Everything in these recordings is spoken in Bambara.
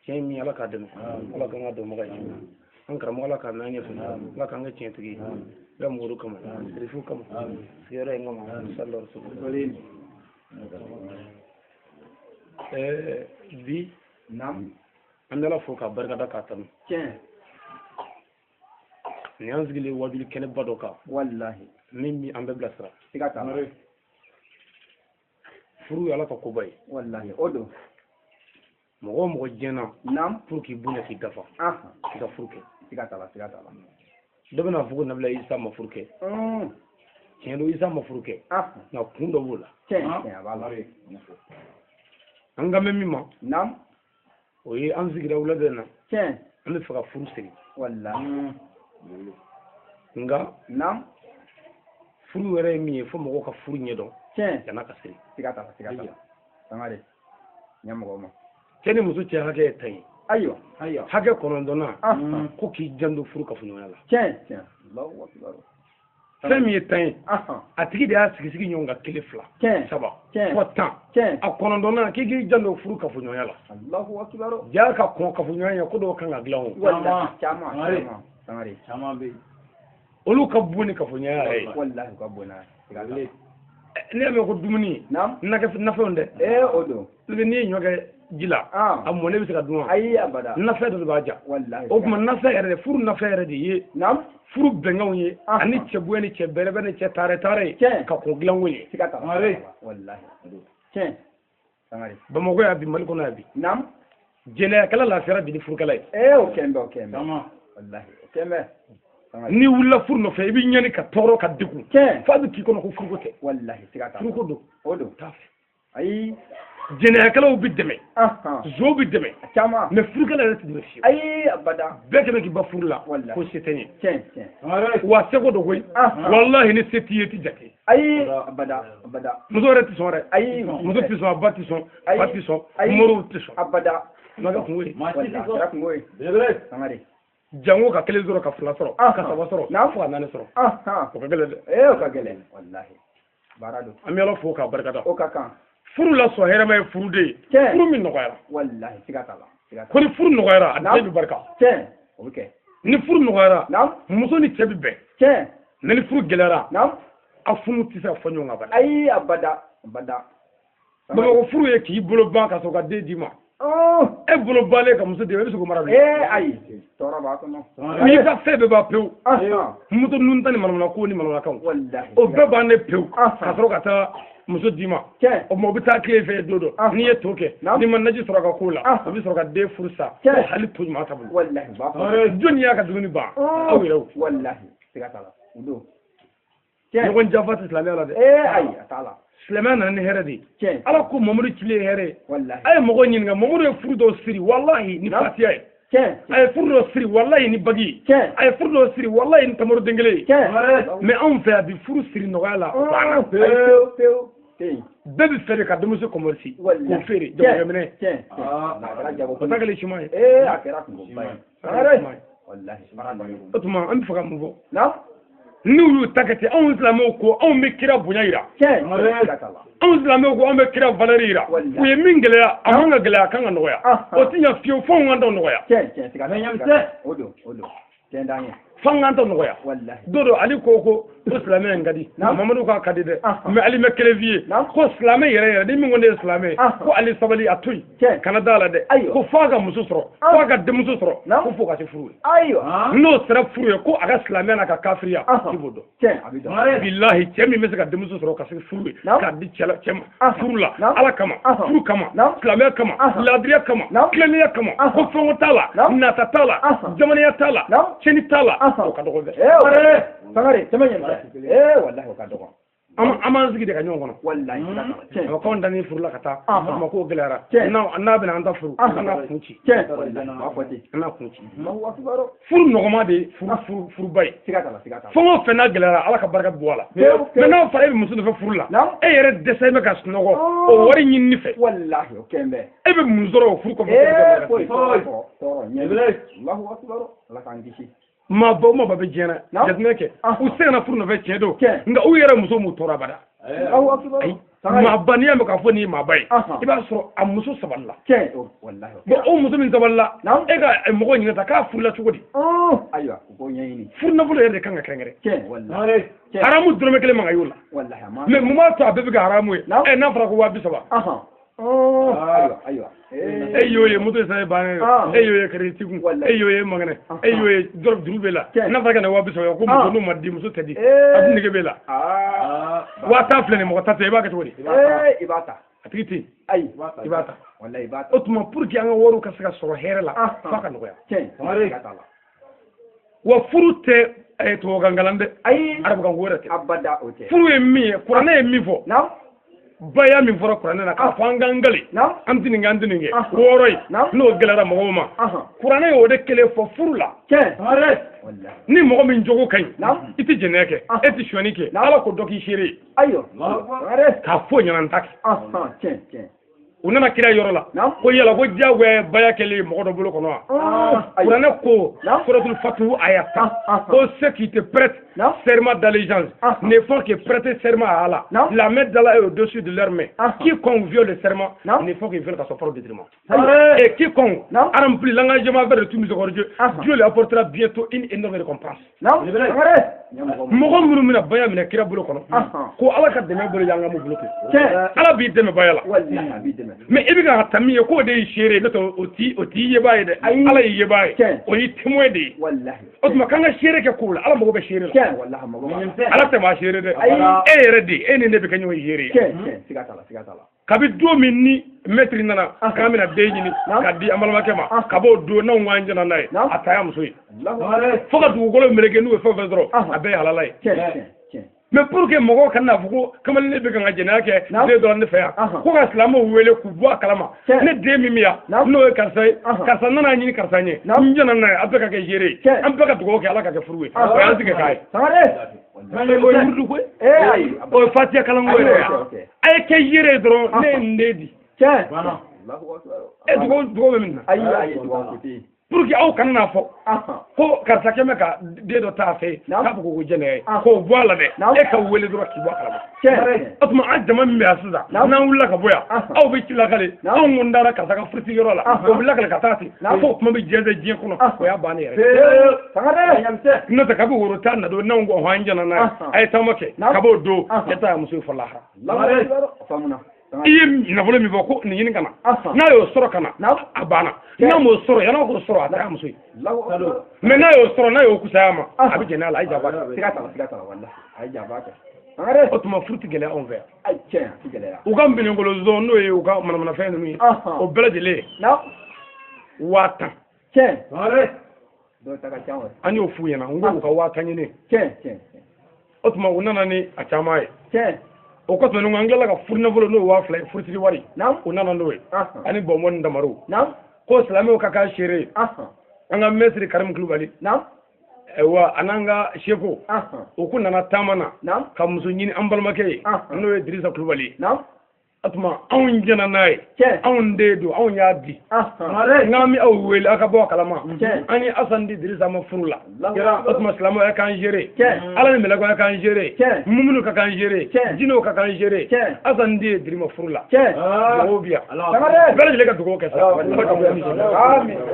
tiɲɛ min ala k'a dɛmɛ ala k'an ka dɔnbaga ye an karamɔgɔ ala k'a mɛn an ɲɛfɛ ala k'an kɛ tiɲɛtigi ala mɔgɔw kama sirifu kama sigiyɔrɔ in kama sallallahu alaihi wasallam bi an bɛ ala fo k'a barikada k'a tanu ni an sigilen wajuli kɛnɛba dɔ kan wallahi min bi an bɛ bilasira siga t'a la furu ye ala ka koba ye wallahi o don mɔgɔ o mɔgɔ jɛnna pour k'i bonya k'i dafa i ka furu kɛ siga t'a la siga t'a la dɔ bɛna fɔ ko nabila isa ma furu kɛ tiɲɛ don isa ma furu kɛ nka kun dɔ b'o la tiɲɛ a b'a la an ka mɛn min ma naam o ye an sigira wulada in na tiɲɛ an bɛ fɛ ka furu sigi wallahi nka naam furu yɛrɛ ye min ye fo mɔgɔw ka furu ɲɛdɔn tiɲɛ yan'a ka siri siga t'a la siga t'a la sangare ɲɛmɔgɔ ma cɛ ni muso cɛ hakɛ ye tan ye ayiwa hakɛ kɔnɔntɔnna ko k'i janto furu kafoɲɔgɔnya la tiɲɛ Allahu akbar fɛn min ye tan ye a tigi de y'a sigi ɲɔgɔn kan kelen fila saba fo tan a kɔnɔntɔnna k'i k'i janto furu kafoɲɔgɔnya la Allahu akbar ja ka kɔn kafoɲɔgɔnya ko dɔw kan ka dilan o caman sangare caman bɛ olu ka bon ni kafoɲɔgɔnya yɛrɛ ye wallahi ka bon n'a ne y'a mɛn ko dumuni nafɛnw dɛ o don n'i ye ɲɔ kɛ ji la a mɔnen bɛ se ka dun wa ayi abada nafɛ dɔ de b'a ja wallahi o tuma nafɛ yɛrɛ de furu nafɛ yɛrɛ de ye furu bɛnkanw ye ani cɛ bonya ni cɛ bɛrɛbɛ ni cɛ taare ka kɔn dilanko ye siga t'a la wallahi tiɲɛ sangare bamakɔ y'a bi mali kɔnɔ y'a bi jɛnɛyakɛla lafiyara bi ni furukɛla ye o kɛn bɛ wallahi o kɛn bɛ n'i wulila furu nɔfɛ i bɛ ɲani ka tɔɔrɔ ka degun f'a bɛ k'i kɔnɔ ko furuko tɛ wallahi siga t'a la furuko don o don t'a fɛ ayi jɛnɛyakɛlaw bɛ dɛmɛ zow bɛ dɛmɛ caman mais furukɛla yɛrɛ tɛ dɛmɛ fiyewu ayi abada bɛɛ kɛmɛ k'i ba furu la ko se tɛ n ye tiɲɛ wa seko dɔ koyi walahi ni se t'i ye t'i jate ayi abada muso yɛrɛ tɛ sɔn dɛ ayi muso tɛ sɔn a ba tɛ sɔn fa tɛ sɔn moriw tɛ sɔn abada ma kɛ kungo ye kɛra kungo ye sangare jango ka kelen sɔrɔ ka fila sɔrɔ ka saba sɔrɔ fo ka naani sɔrɔ o ka gɛlɛn dɛ o ka gɛlɛn wallahi baara don an bɛ ala fo k'a barikada o ka kan furu la sɔn hɛrɛma ye furu de ye furu min nɔgɔyara wallahi siga t'a la ko ni furu nɔgɔyara a den bɛ barika tiɲɛ o bɛ kɛ ni furu nɔgɔyara muso ni cɛ bɛ bɛn tiɲɛ ni furu gɛlɛyara a funu tɛ se ka fɔ ɲɔgɔn kan bali ayi abada bamakɔ furu ye k'i bolo ban ka sɔrɔ ka den d'i ma e bolo banlen ka muso d'i ma e bɛ se k'o mara bilen ayi tɔɔrɔ b'a kɔnɔ n'i ka fɛn bɛɛ b'a pewu muso ninnu ta ni manamana ko ni manamanakanw o bɛɛ b'an de pewu ka sɔrɔ ka taa muso d'i ma o tuma o bɛ taa tile fɛ don dɔ n'i ye to kɛ n'i ma naji sɔrɔ a ka ko la o bɛ sɔrɔ ka den furu sa ko hali to ɲuman taabolo jɔnni y'a ka dumuni ban aw yɛrɛ wallahi siga t'a la o don ɲɔgɔn janfa tɛ silamɛya la dɛ ayi a t'a la silamɛya nana ni hɛrɛ de ye ala ko mamadu cilen ye hɛrɛ ye a ye mɔgɔ ɲininka mamadu ye furu dɔw siri wallahi ni fatiya ye a ye furu dɔw siri wallahi ni bagi a ye furu dɔw siri wallahi ni tamaro den kelen ye mais anw fɛ a bi furu siri nɔgɔya la banna pewu bɛɛ bɛ fɛ de ka denmuso kɔmɔrisi k'o feere jagominɛ o ta kɛlen suma ye a kɛra kungoba ye o tuma an bɛ fɛ ka mun fɔ n'u y'u ta kɛ ten anw silamɛw ko anw bɛ kira bonya yira anw silamɛw ko anw bɛ kira valeur yira u ye min gɛlɛya a man ka gɛlɛya a kan ka nɔgɔya o tɛ ɲɛ fiyewu fo an ka dɔn nɔgɔya o don tiɲɛ d'an ye f'an k'an ta nɔgɔya don dɔ ali ko silamɛ in ka di mamadu k'a ka di dɛ mais ali mɛ kelen f'i ye ko silamɛ yɛrɛ ni min ko ne ye silamɛ ko ali sabali a to yen kana da la dɛ ko f'a ka muso sɔrɔ f'a ka denmuso sɔrɔ ko fo ka se furu ye n'o sera furu ye ko a ka silamɛya n'a ka kafiriya i b'o dɔn bilahi cɛ min bɛ se ka denmuso sɔrɔ ka se furu ye k'a di cɛ ma furu la ala kama furu kama silamɛya kama laadiriya kama tilennenya kama ko fɛnko t'a la nata t'a la jamanaya t'a la cɛnni t'a la o ka dɔgɔ dɛ sangare tɛmɛ ɲɛna wallahi o ka dɔgɔ an b'an sigi de ka ɲɔgɔn kɔnɔ wallahi a k'anw danni furu la ka taa a ko gɛlɛyara n'a bɛna an ta furu an n'a kun ci an n'a kun ci furu nɔgɔma de ye furuba ye fɛn o fɛn n'a gɛlɛyara ala ka barika bɔ a la mais n'a fɔra e bɛ muso nɔfɛ furu la e yɛrɛ dɛsɛ bɛ ka sunɔgɔ o wari ɲinini fɛ wallahi o kɛn bɛ e bɛ mun sɔrɔ o furu kɔfɛ ala k'an kisi maa ba bɛ diɲɛ na jateminɛ kɛ u se kana furu nɔfɛ tiɲɛ don nka u yɛrɛ muso m'u tɔɔrɔ abada Allahu akbar ma baniya me ka fo ni ma bay iba so amuso saballa cen wallahi bo o muso min saballa e ga mo ko nyata ka furla cugodi aywa ko nyayini furna bulo yerde kanga krengere cen wallahi haramu drome kele manga yula wallahi ma me muma to abe ga haramu e na fara ko wabi saba aywa eyo ye muto sai bane eyo ye kretiku eyo ye mangane eyo ye drop drubela na fara kana wabi saba ko muto no maddi muso tadi adini ke bela wata flene mo tata e ba ka todi ibata atiti ay ibata wallahi ibata otuma pour que anga woru ka saka soro here la faka no ya cen wa furute ay to gangalande ay arabu kan worate abada ote furu e mi qur'ana e mi fo naam baya mi foro qur'ana na ka fanga ngali amtini ngandini nge woroy no gelara mo ma qur'ana yo de kele fo furula cen ni mo min jogo kay iti jeneke eti shwanike ala ko doki shiri ayo ka fo nyanan tak cen unana kira yoro la ko yela ko jagwe baya kele mo do bulo kono qur'ana ko suratul fatu ayata ko ceux qui te prêtent serment d'allégeance ne font que prêter serment à Allah la main d'Allah est au-dessus de leur main quiconque viole le serment ne font que viole à son propre détriment et quiconque a rempli l'engagement vers le tout miséricordieux Dieu lui apportera bientôt une énorme récompense mogo munu mina baya mina kira bulo kono ko ala ka deme bulo yanga mo bulo ke ala bi deme baya la mais ibi ga tamiye ko de shere no to oti ye baye de ala ye baye o yi timoy de wallahi o tuma kanga shere ke kula ala mo be shere la wallahi mo ala te ma shere de e redi e ne be kanyo yere sigata la kabi do min ni metri nana kamina de ni kadi amalama kema kabo do na wanje na nay ataya musoyi foka du golo mereke nu fo fezro abe halalay mais pour que mogo kana fugo kamal ne be kanga jena ke de do ne fa ko ga islamo wele ku bo kalama ne de mimiya no karsa nana nyini karsa nye njana na abe ka ke jere am be ka dugo ke ala ka ke furuwe ko ya tige kai mais ko yurdu ko ay o fatia kala ngoy ay ke jere dro ne ndedi bana e dugo be minna ay dugo ti pour que aw kana fo ko karsa keme ka de do ta fe ka ko jene ko voila de e ka wele do ki bakala atuma ajama mi asuza na wulla ka boya aw be kila kale aw ngundara ka saka fruti yoro la ko billa kala ka tati ko kuma be jeze jien kuno ko ya bani yere sangare yamse no ta ka bu woro tan na do na ngo hanjana na ay tamake ka bo do eta musu falaha famuna iye na vole mi boko ni yin kana na yo soro kana abana na mo soro yana ko soro ata musu me na yo soro na yo kusama abi jena la ija ba sigata wallahi ay jaba ka ngare otuma fruit gele on ver ay tiens gele la u gam bin ngolo zo no e u ga mana fe no mi o bela dele wata tiens ngare do ta ka chawo ani o fu yana ngo ka wata nyine tiens otuma unana ni achamaye tiens o ko to no ngala ka furna volo no wa fly furti wari unana no e ani bomon ndamaru ko islamo ka ka shere anga mesri karam klubali ewa ananga sheko o nana tamana ka muso nyini ambalmake no e Idrissa Coulibaly atuma awun jana nay awun dedo awun yadi ngami aw wel aka bo kalama ani asandi Idrissa ma furula atuma islamo ya kan jere ala ni melago ya kan jere mumunu ka kan jere jino ka kan jere asandi Idrissa furula obia bela jele ka dugo kesa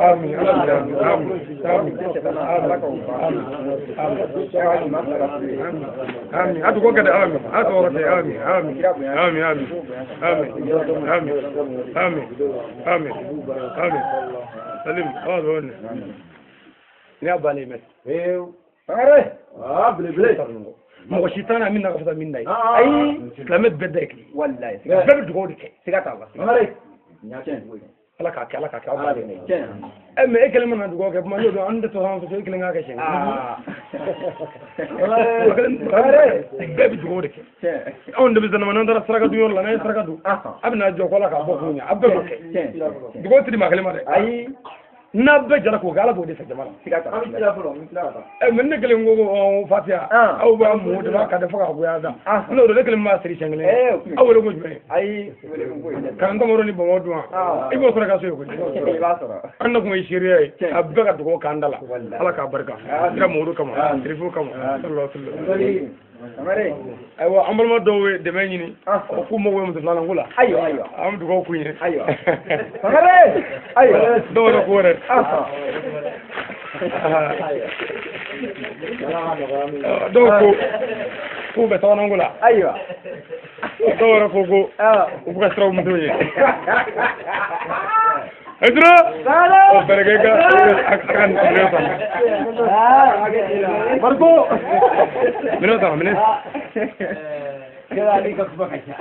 amin amin adugo kada amin adugo amin آمين سليم هذا يا بالي مس بلي مو شيطان منا قفز منا اي اسلامت بدك والله بد غودك سيغات الله ala ka ba ne amma e kalman na dugo ke ma yo do ande to han so ke nga ka shen be dugo de ke on de bizana man ndara saraga du yor la na saraga du abna jo ko la ka bo kunya abbe do ke dugo ti ma kalma de ay na be jara ko gala bo de sa jamala men ne kelen go fatia aw ba mu de ka de fa ko ya da no do de kelen ma sri shengle aw le go jme ay kan ko moro ni bo do ibo sura ka so ko anna ko mai shiriya abbe ka dugo ka andala ala ka barka ira mu do kama trifu kama sallallahu alaihi wasallam aywa an balima dɔw ye dɛmɛ ɲini o k'u mago bɛ muso filanan ko la ayiwa an bɛ dugawu k'u ye ayiwa ayiwa dɔw yɛrɛ ko wɛrɛ dɔw ko k'u bɛ sabanan ko la ayiwa dɔw yɛrɛ ko ko u bɛ ka siran u musow ye Edra o fɛrɛkɛ ka ka minɛn sama Marco minɛn sama minɛn Queda rico como cacha.